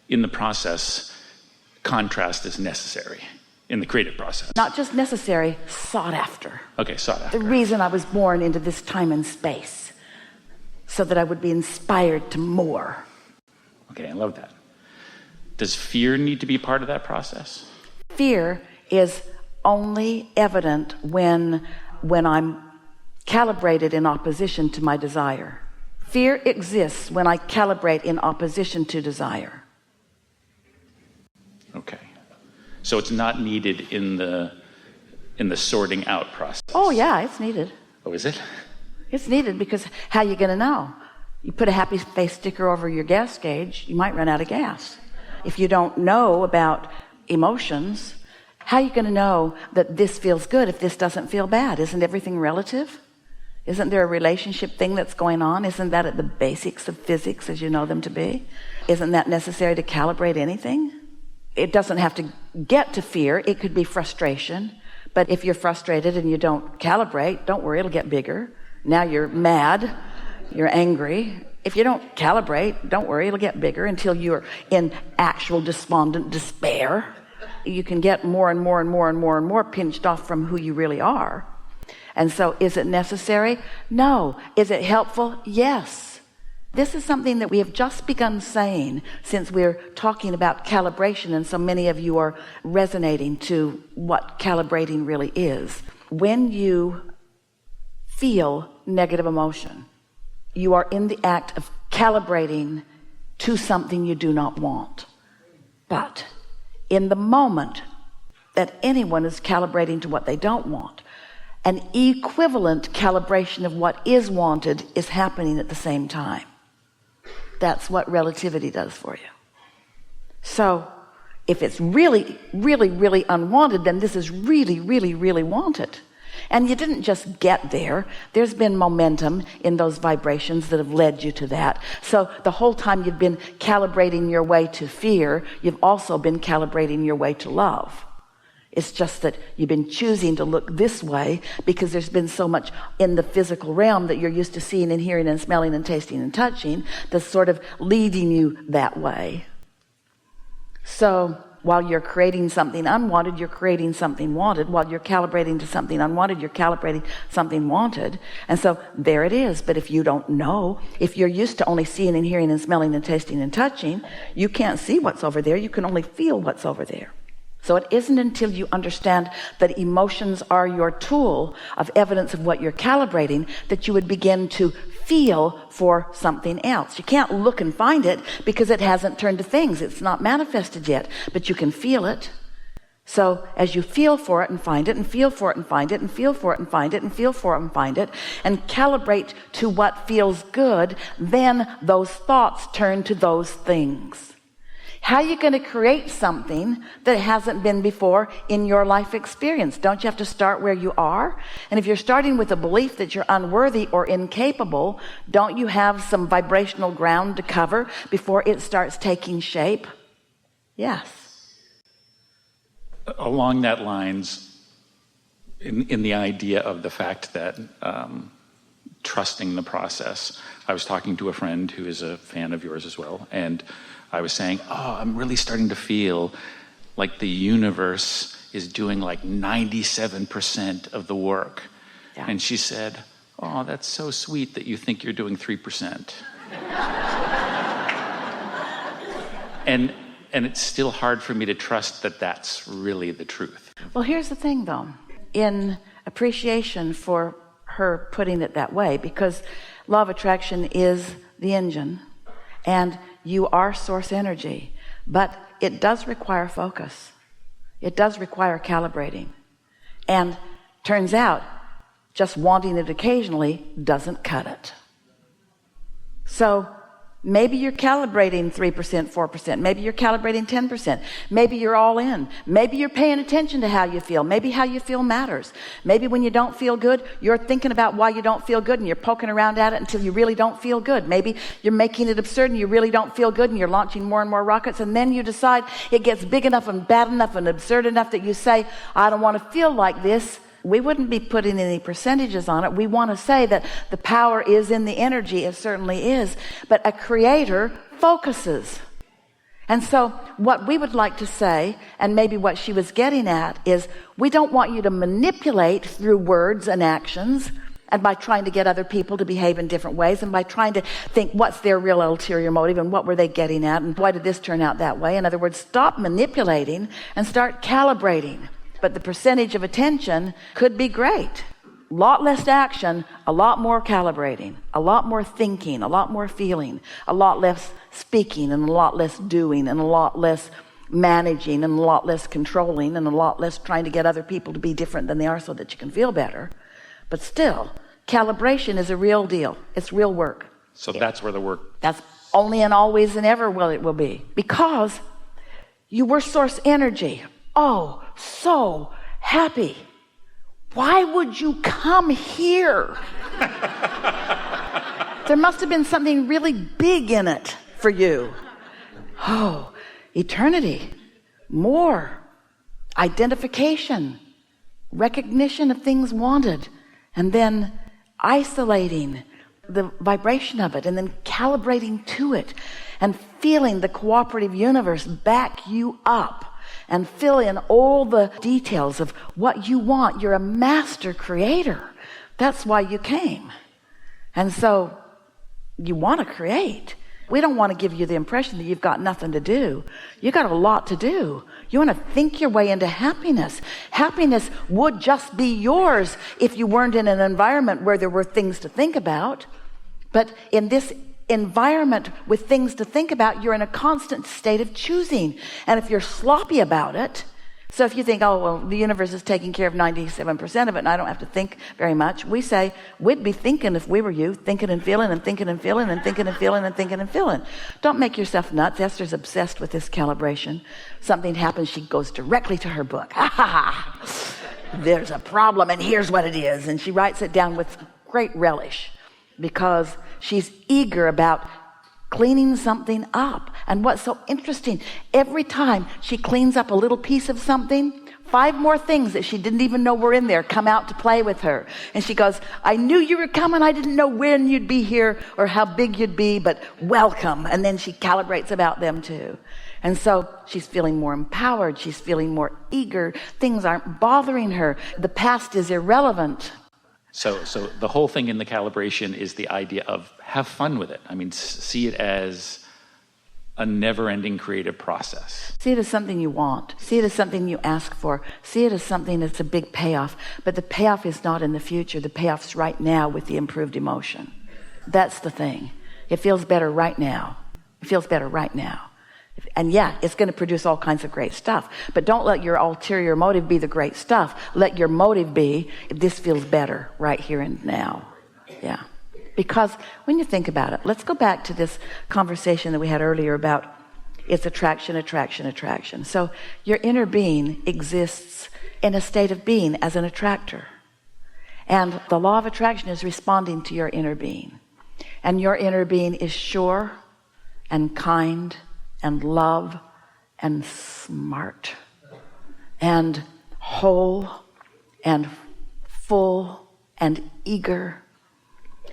in the process, contrast is necessary in the creative process. Not just necessary, sought after. Okay, sought after. The reason I was born into this time and space, so that I would be inspired to more. Okay, I love that. Does fear need to be part of that process? Fear is only evident when I'm calibrated in opposition to my desire. Fear exists when I calibrate in opposition to desire. Okay. So it's not needed in the sorting out process. Oh yeah, it's needed. Oh, is it? It's needed because how are you going to know? You put a happy face sticker over your gas gauge, you might run out of gas. If you don't know about emotions, how are you going to know that this feels good if this doesn't feel bad? Isn't everything relative? Isn't there a relationship thing that's going on? Isn't that at the basics of physics as you know them to be? Isn't that necessary to calibrate anything? It doesn't have to get to fear. It could be frustration. But if you're frustrated and you don't calibrate, don't worry, it'll get bigger. Now you're mad, you're angry. If you don't calibrate, don't worry, it'll get bigger until you're in actual despondent despair. You can get more and more and more and more and more pinched off from who you really are. And so is it necessary? No. Is it helpful? Yes. This is something that we have just begun saying since we're talking about calibration, and so many of you are resonating to what calibrating really is. When you feel negative emotion, you are in the act of calibrating to something you do not want. But in the moment that anyone is calibrating to what they don't want, an equivalent calibration of what is wanted is happening at the same time. That's what relativity does for you. So if it's really, really, really unwanted, then this is really, really, really wanted. And you didn't just get there. There's been momentum in those vibrations that have led you to that. So the whole time you've been calibrating your way to fear, you've also been calibrating your way to love. It's just that you've been choosing to look this way because there's been so much in the physical realm that you're used to seeing and hearing and smelling and tasting and touching that's sort of leading you that way. So while you're creating something unwanted, you're creating something wanted. While you're calibrating to something unwanted, you're calibrating something wanted. And so there it is. But if you don't know, if you're used to only seeing and hearing and smelling and tasting and touching, you can't see what's over there. You can only feel what's over there. So it isn't until you understand that emotions are your tool of evidence of what you're calibrating that you would begin to feel for something else. You can't look and find it because it hasn't turned to things. It's not manifested yet, but you can feel it. So as you feel for it and find it and feel for it and find it and feel for it and find it and feel for it and find it and calibrate to what feels good, then those thoughts turn to those things. How are you going to create something that hasn't been before in your life experience? Don't you have to start where you are? And if you're starting with a belief that you're unworthy or incapable, don't you have some vibrational ground to cover before it starts taking shape? Yes. Along that lines, in the idea of the fact that trusting the process, I was talking to a friend who is a fan of yours as well, and I was saying, I'm really starting to feel like the universe is doing like 97% of the work. Yeah. And she said, that's so sweet that you think you're doing 3%. and it's still hard for me to trust that that's really the truth. Well, here's the thing though, in appreciation for her putting it that way, because law of attraction is the engine and you are source energy, but it does require focus. It does require calibrating. And turns out just wanting it occasionally doesn't cut it. So maybe you're calibrating 3%, 4%. Maybe you're calibrating 10%. Maybe you're all in. Maybe you're paying attention to how you feel. Maybe how you feel matters. Maybe when you don't feel good, you're thinking about why you don't feel good and you're poking around at it until you really don't feel good. Maybe you're making it absurd and you really don't feel good and you're launching more and more rockets, and then you decide it gets big enough and bad enough and absurd enough that you say, I don't want to feel like this. We wouldn't be putting any percentages on it. We want to say that the power is in the energy. It certainly is. But a creator focuses. And so what we would like to say, and maybe what she was getting at, is we don't want you to manipulate through words and actions, and by trying to get other people to behave in different ways, and by trying to think what's their real ulterior motive and what were they getting at and why did this turn out that way. In other words, stop manipulating and start calibrating. But the percentage of attention could be great. A lot less action, a lot more calibrating, a lot more thinking, a lot more feeling, a lot less speaking, and a lot less doing, and a lot less managing, and a lot less controlling, and a lot less trying to get other people to be different than they are so that you can feel better. But still, calibration is a real deal. It's real work. So that's where the work... That's only and always and ever it will be. Because you were source energy. Oh, so happy. Why would you come here? There must have been something really big in it for you. Oh, eternity. More. Identification. Recognition of things wanted. And then isolating the vibration of it, and then calibrating to it, and feeling the cooperative universe back you up and fill in all the details of what you want. You're a master creator. That's why you came. And so you want to create. We don't want to give you the impression that you've got nothing to do. You got a lot to do. You want to think your way into happiness. Happiness would just be yours if you weren't in an environment where there were things to think about. But in this environment with things to think about, you're in a constant state of choosing. And if you're sloppy about it, so if you think, oh, well, the universe is taking care of 97% of it and I don't have to think very much, we say, we'd be thinking if we were you, thinking and feeling and thinking and feeling and thinking and feeling and thinking and feeling. Don't make yourself nuts. Esther's obsessed with this calibration. Something happens, she goes directly to her book. Ha ha ha. There's a problem and here's what it is. And she writes it down with great relish because she's eager about cleaning something up. And what's so interesting, every time she cleans up a little piece of something, 5 more things that she didn't even know were in there come out to play with her. And she goes, I knew you were coming. I didn't know when you'd be here or how big you'd be, but welcome. And then she calibrates about them too. And so she's feeling more empowered. She's feeling more eager. Things aren't bothering her. The past is irrelevant. So the whole thing in the calibration is the idea of have fun with it. I mean, see it as a never-ending creative process. See it as something you want. See it as something you ask for. See it as something that's a big payoff. But the payoff is not in the future. The payoff's right now with the improved emotion. That's the thing. It feels better right now. It feels better right now. And yeah, it's going to produce all kinds of great stuff. But don't let your ulterior motive be the great stuff. Let your motive be, this feels better right here and now. Yeah. Because when you think about it, let's go back to this conversation that we had earlier about it's attraction, attraction, attraction. So your inner being exists in a state of being as an attractor. And the law of attraction is responding to your inner being. And your inner being is sure and kind and love and smart and whole and full and eager.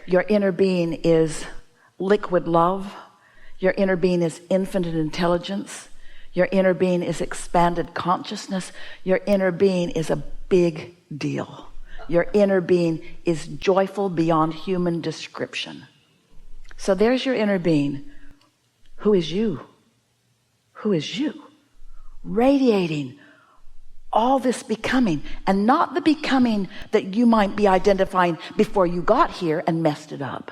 Your inner being is liquid love. Your inner being is infinite intelligence. Your inner being is expanded consciousness. Your inner being is a big deal. Your inner being is joyful beyond human description. So there's your inner being. Who is you? Who is you? Radiating all this becoming, and not the becoming that you might be identifying before you got here and messed it up.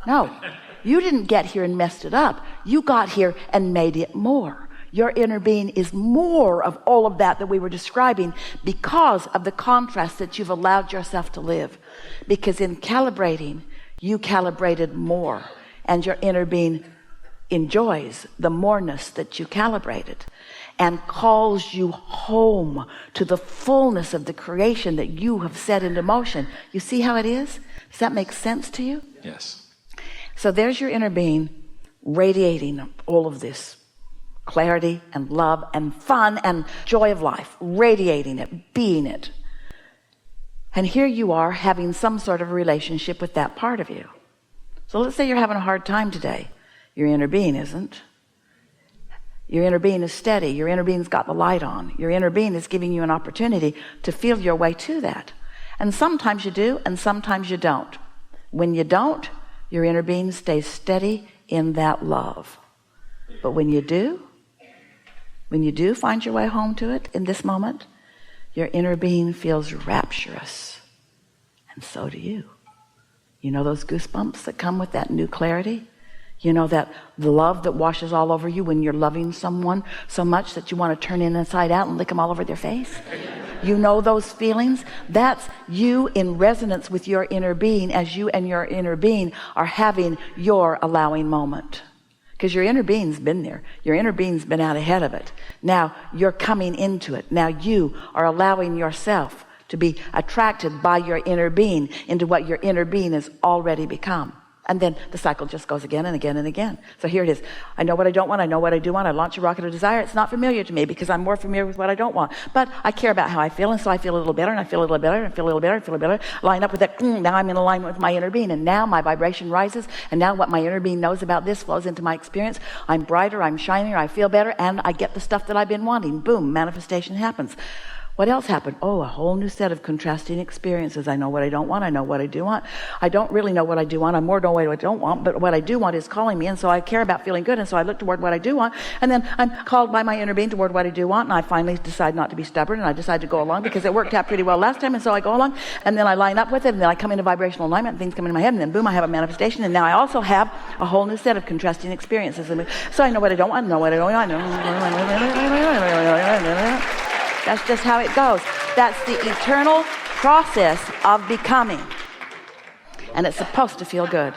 No, you didn't get here and messed it up. You got here and made it more. Your inner being is more of all of that we were describing because of the contrast that you've allowed yourself to live. Because in calibrating, you calibrated more, and your inner being enjoys the moreness that you calibrated and calls you home to the fullness of the creation that you have set into motion. You see how it is? Does that make sense to you? Yes. So there's your inner being radiating all of this clarity and love and fun and joy of life, radiating it, being it. And here you are having some sort of relationship with that part of you. So let's say you're having a hard time today. Your inner being isn't. Your inner being is steady. Your inner being's got the light on. Your inner being is giving you an opportunity to feel your way to that. And sometimes you do, and sometimes you don't. When you don't, your inner being stays steady in that love. But when you do find your way home to it in this moment, your inner being feels rapturous. And so do you. You know those goosebumps that come with that new clarity? You know that the love that washes all over you when you're loving someone so much that you want to turn inside out and lick them all over their face? You know those feelings? That's you in resonance with your inner being as you and your inner being are having your allowing moment. Because your inner being's been there. Your inner being's been out ahead of it. Now you're coming into it. Now you are allowing yourself to be attracted by your inner being into what your inner being has already become. And then the cycle just goes again and again and again. So here it is. I know what I don't want. I know what I do want. I launch a rocket of desire. It's not familiar to me because I'm more familiar with what I don't want. But I care about how I feel, and so I feel a little better, and I feel a little better, and I feel a little better, and I feel a little better. Line up with that. Now I'm in alignment with my inner being, and now my vibration rises, and now what my inner being knows about this flows into my experience. I'm brighter, I'm shinier, I feel better, and I get the stuff that I've been wanting. Boom, manifestation happens. What else happened? Oh, a whole new set of contrasting experiences. I know what I don't want. I know what I do want. I don't really know what I do want. I more know what I don't want, but what I do want is calling me, and so I care about feeling good, and so I look toward what I do want, and then I'm called by my inner being toward what I do want, and I finally decide not to be stubborn, and I decide to go along because it worked out pretty well last time, and so I go along, and then I line up with it, and then I come into vibrational alignment, and things come into my head, and then boom, I have a manifestation, and now I also have a whole new set of contrasting experiences. So I know what I don't want, I know what I don't want, That's just how it goes. That's the eternal process of becoming. And it's supposed to feel good.